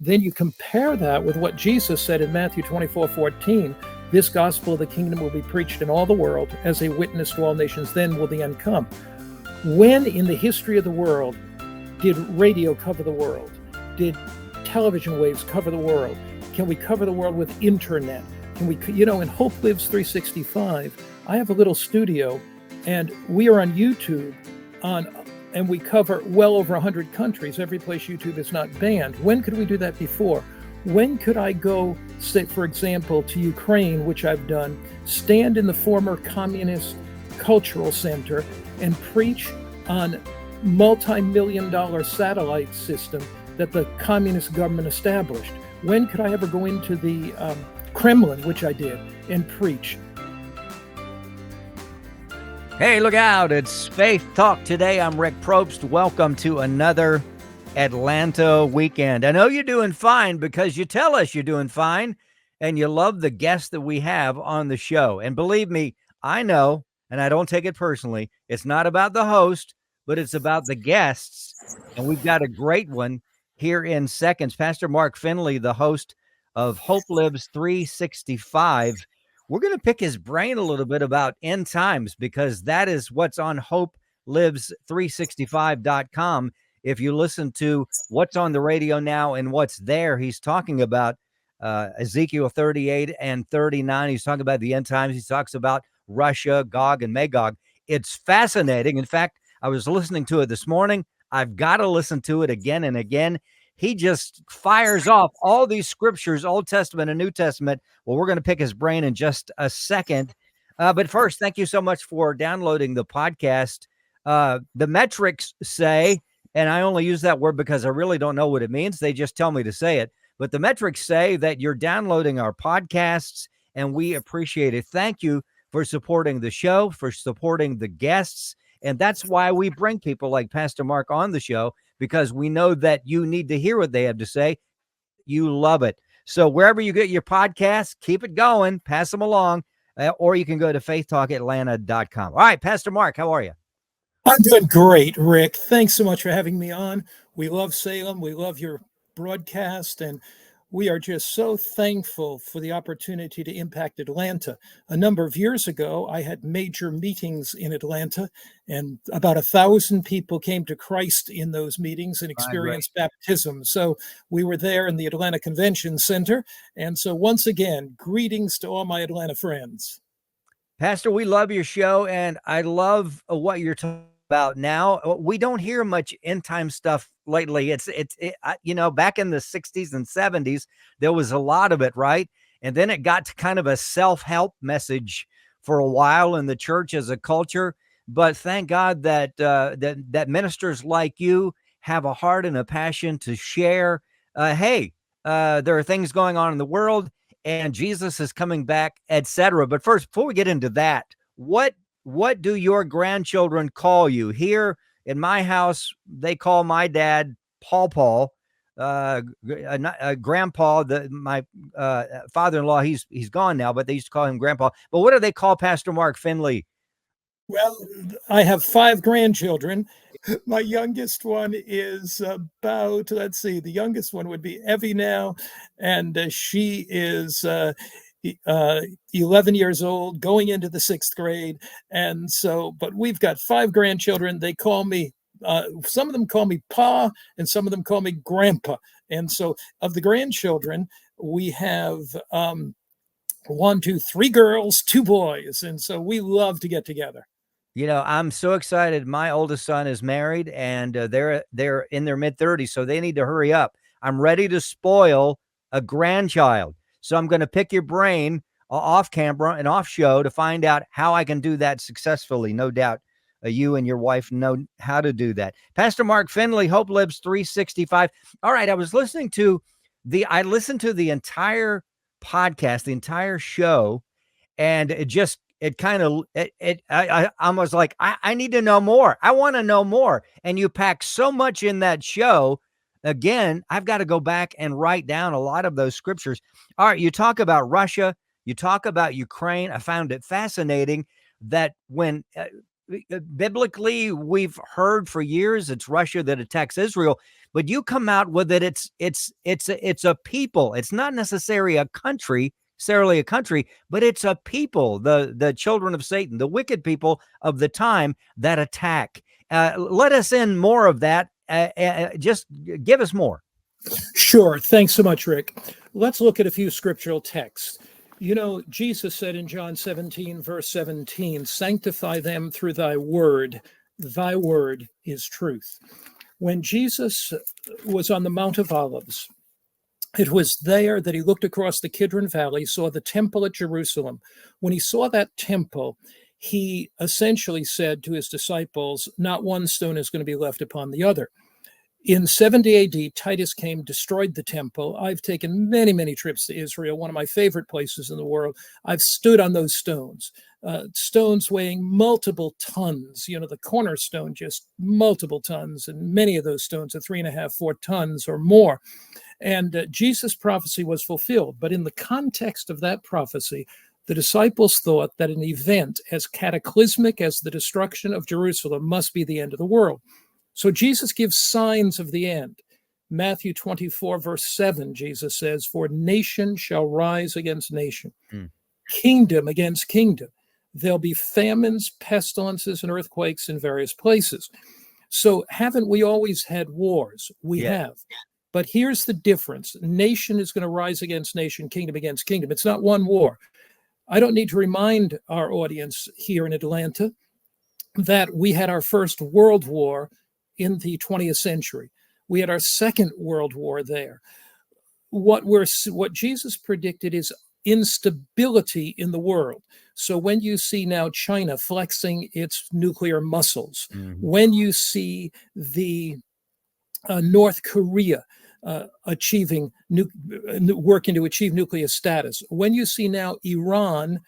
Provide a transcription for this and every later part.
then you compare that with what Jesus said in Matthew 24:14, this gospel of the kingdom will be preached in all the world as a witness to all nations, then will the end come. When in the history of the world did radio cover the world? Did television waves cover the world? Can we cover the world with internet? Can we, in Hope Lives 365, I have a little studio and we are on YouTube and we cover well over 100 countries, every place YouTube is not banned. When could we do that before? When could I go, say, for example, to Ukraine, which I've done, stand in the former communist cultural center and preach on multi-million-dollar satellite system that the communist government established? When could I ever go into the Kremlin, which I did, and preach? Hey, look out. It's Faith Talk Today. I'm Rick Probst. Welcome to another Atlanta weekend. I know you're doing fine because you tell us you're doing fine and you love the guests that we have on the show. And believe me, I know, and I don't take it personally, it's not about the host, but it's about the guests. And we've got a great one here in seconds. Pastor Mark Finley, the host of Hope Lives 365. We're going to pick his brain a little bit about end times because that is what's on hopelives365.com. If you listen to what's on the radio now and what's there, he's talking about Ezekiel 38 and 39. He's talking about the end times. He talks about Russia, Gog and Magog. It's fascinating. In fact, I was listening to it this morning. I've got to listen to it again and again. He just fires off all these scriptures, Old Testament and New Testament. Well, we're going to pick his brain in just a second. But first, thank you so much for downloading the podcast. The metrics say, and I only use that word because I really don't know what it means. They just tell me to say it. But the metrics say that you're downloading our podcasts, and we appreciate it. Thank you for supporting the show, for supporting the guests. And that's why we bring people like Pastor Mark on the show, because we know that you need to hear what they have to say. You love it. So wherever you get your podcasts, keep it going, pass them along, or you can go to faithtalkatlanta.com. All right, Pastor Mark, how are you? I'm doing great, Rick. Thanks so much for having me on. We love Salem. We love your broadcast, and we are just so thankful for the opportunity to impact Atlanta. A number of years ago, I had major meetings in Atlanta, and about 1,000 people came to Christ in those meetings and experienced baptism. So we were there in the Atlanta Convention Center. And so once again, greetings to all my Atlanta friends. Pastor, we love your show, and I love what you're talking about now. We don't hear much end time stuff lately. It's back in the 60s and 70s, there was a lot of it, right? And then it got to kind of a self-help message for a while in the church as a culture. But thank God that that ministers like you have a heart and a passion to share. There are things going on in the world, and Jesus is coming back, etc. But first, before we get into that, what do your grandchildren call you? Here in my house, they call my dad Paul, Grandpa. My father-in-law, he's gone now, but they used to call him Grandpa. But what do they call Pastor Mark Finley? Well, I have 5 grandchildren. My youngest one is about, the youngest one would be Evie now, and she is 11 years old, going into the 6th grade. And so, but we've got 5 grandchildren. They call me, some of them call me Pa, and some of them call me Grandpa. And so of the grandchildren, we have 3 girls, 2 boys. And so we love to get together. You know, I'm so excited. My oldest son is married, and they're in their mid-30s, so they need to hurry up. I'm ready to spoil a grandchild. So I'm going to pick your brain off camera and off show to find out how I can do that successfully. No doubt you and your wife know how to do that. Pastor Mark Finley, Hope Lives 365. All right, I listened to the entire podcast, the entire show, and I was like, I need to know more. I want to know more. And you pack so much in that show. Again, I've got to go back and write down a lot of those scriptures. All right, you talk about Russia, you talk about Ukraine. I found it fascinating that when biblically we've heard for years it's Russia that attacks Israel, but you come out with it. It's a people. It's not necessarily a country, but it's a people, the children of Satan, the wicked people of the time that attack. Let us in more of that. Just give us more. Sure. Thanks so much, Rick. Let's look at a few scriptural texts. You know, Jesus said in John 17, verse 17, sanctify them through thy word. Thy word is truth. When Jesus was on the Mount of Olives, it was there that he looked across the Kidron Valley, saw the temple at Jerusalem. When he saw that temple, he essentially said to his disciples, not one stone is going to be left upon the other. In 70 AD, Titus came, destroyed the temple. I've taken many, many trips to Israel, one of my favorite places in the world. I've stood on those stones, stones weighing multiple tons. You know, the cornerstone, just multiple tons, and many of those stones are 3.5, 4 tons or more. And Jesus' prophecy was fulfilled. But in the context of that prophecy, the disciples thought that an event as cataclysmic as the destruction of Jerusalem must be the end of the world. So Jesus gives signs of the end. Matthew 24, verse 7, Jesus says, for nation shall rise against nation, kingdom against kingdom. There'll be famines, pestilences, and earthquakes in various places. So haven't we always had wars? We have. But here's the difference. Nation is going to rise against nation, kingdom against kingdom. It's not one war. I don't need to remind our audience here in Atlanta that we had our first world war in the 20th century. We had our second world war there. What Jesus predicted is instability in the world. So when you see now China flexing its nuclear muscles, when you see the North Korea working to achieve nuclear status, when you see now Iran,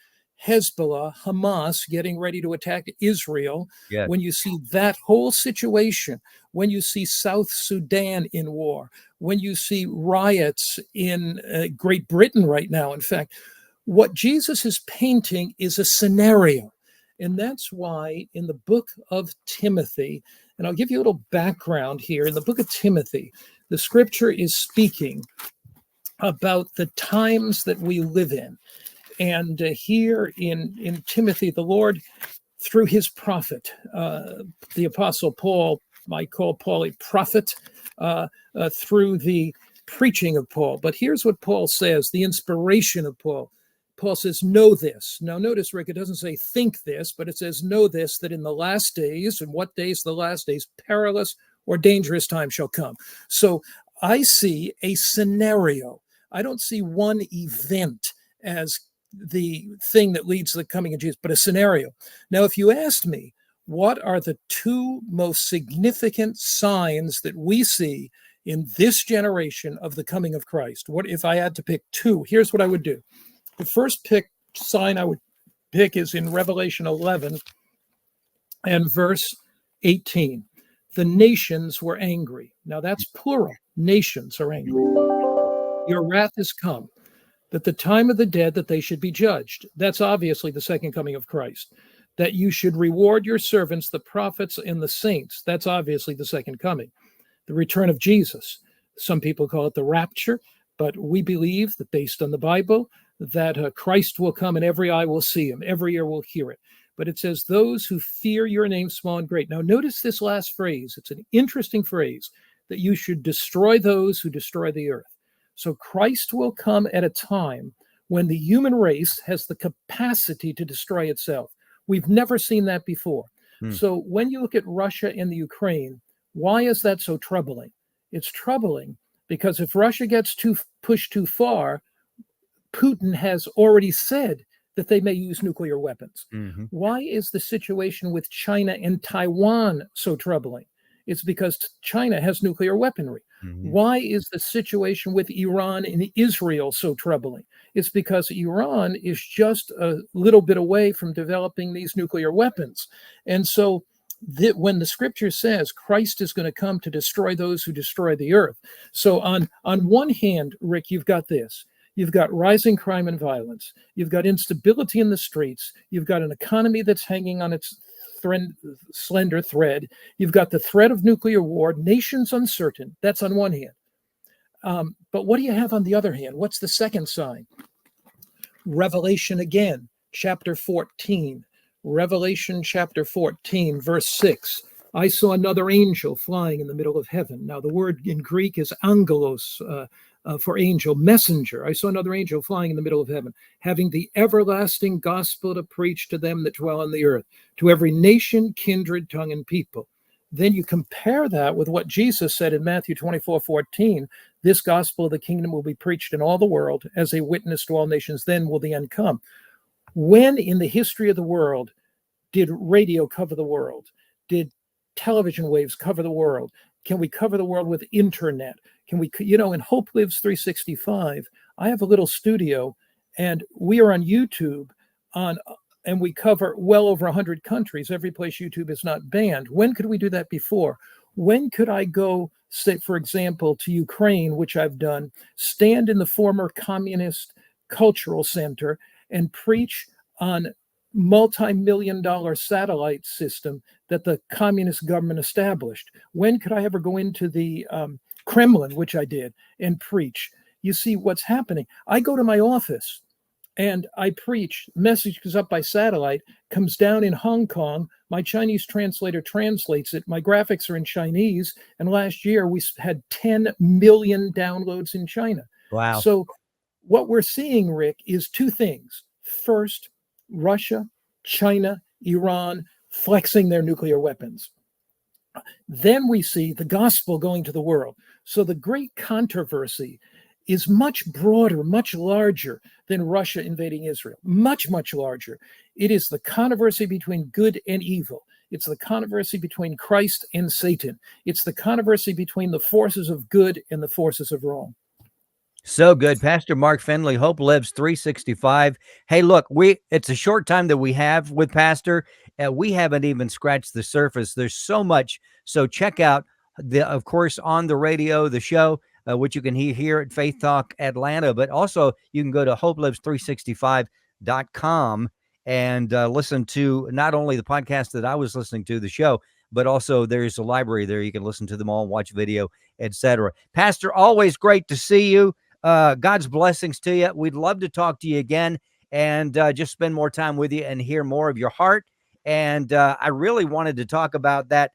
Hezbollah, Hamas getting ready to attack Israel, when you see that whole situation, when you see South Sudan in war, when you see riots in Great Britain right now, in fact, what Jesus is painting is a scenario. And that's why in the book of Timothy, and I'll give you a little background here, in the book of Timothy, the scripture is speaking about the times that we live in. And here in Timothy, the Lord, through his prophet, the Apostle Paul, I call Paul a prophet, through the preaching of Paul. But here's what Paul says, the inspiration of Paul. Paul says, know this. Now notice, Rick, it doesn't say think this, but it says, know this, that in the last days, and what days? The last days, perilous or dangerous times shall come. So I see a scenario. I don't see one event as the thing that leads to the coming of Jesus, but a scenario. Now, if you asked me, what are the two most significant signs that we see in this generation of the coming of Christ? What if I had to pick two? Here's what I would do. The first sign I would pick is in Revelation 11 and verse 18. The nations were angry. Now that's plural. Nations are angry. Your wrath is come, that the time of the dead, that they should be judged. That's obviously the second coming of Christ. That you should reward your servants, the prophets and the saints. That's obviously the second coming. The return of Jesus. Some people call it the rapture, but we believe that based on the Bible, that Christ will come and every eye will see him, every ear will hear it. But it says, those who fear your name, small and great. Now notice this last phrase. It's an interesting phrase, that you should destroy those who destroy the earth. So Christ will come at a time when the human race has the capacity to destroy itself. We've never seen that before. So when you look at Russia and the Ukraine, why is that so troubling? It's troubling because if Russia gets pushed too far, Putin has already said that they may use nuclear weapons. Why is the situation with China and Taiwan so troubling? It's because China has nuclear weaponry. Why is the situation with Iran and Israel so troubling? It's because Iran is just a little bit away from developing these nuclear weapons. And so when the scripture says Christ is going to come to destroy those who destroy the earth. So on one hand, Rick, you've got this. You've got rising crime and violence. You've got instability in the streets. You've got an economy that's hanging on its slender thread. You've got the threat of nuclear war, nations uncertain. That's on one hand. But what do you have on the other hand? What's the second sign? Revelation again, chapter 14. Revelation chapter 14, verse 6. I saw another angel flying in the middle of heaven. Now, the word in Greek is angelos, for angel, messenger. I saw another angel flying in the middle of heaven, having the everlasting gospel to preach to them that dwell on the earth, to every nation, kindred, tongue, and people. Then you compare that with what Jesus said in Matthew 24:14. This gospel of the kingdom will be preached in all the world as a witness to all nations. Then will the end come. When in the history of the world did radio cover the world? Did television waves cover the world? Can we cover the world with internet? Can we, in Hope Lives 365, I have a little studio and we are on YouTube and we cover well over 100 countries, every place YouTube is not banned. When could we do that before? When could I go, say, for example, to Ukraine, which I've done, stand in the former communist cultural center and preach on multi-million-dollar satellite system that the communist government established? When could I ever go into the Kremlin, which I did, and preach? You see what's happening. I go to my office and I preach. Message goes up by satellite, comes down in Hong Kong. My Chinese translator translates it. My graphics are in Chinese. And last year we had 10 million downloads in China. Wow. So what we're seeing, Rick, is two things. First, Russia, China, Iran flexing their nuclear weapons. Then we see the gospel going to the world. So the great controversy is much broader, much larger than Russia invading Israel. Much, much larger. It is the controversy between good and evil. It's the controversy between Christ and Satan. It's the controversy between the forces of good and the forces of wrong. So good. Pastor Mark Finley, Hope Lives 365. Hey, look, it's a short time that we have with Pastor. We haven't even scratched the surface. There's so much. So check out, of course, on the radio, the show, which you can hear here at Faith Talk Atlanta, but also you can go to hopelives365.com and listen to not only the podcast that I was listening to, the show, but also there's a library there. You can listen to them all, watch video, etc. Pastor, always great to see you. God's blessings to you. We'd love to talk to you again and just spend more time with you and hear more of your heart. And I really wanted to talk about that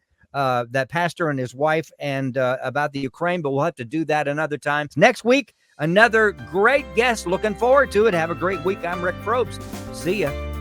pastor and his wife and about the Ukraine, but we'll have to do that another time. Next week, another great guest. Looking forward to it. Have a great week. I'm Rick Probst. See ya.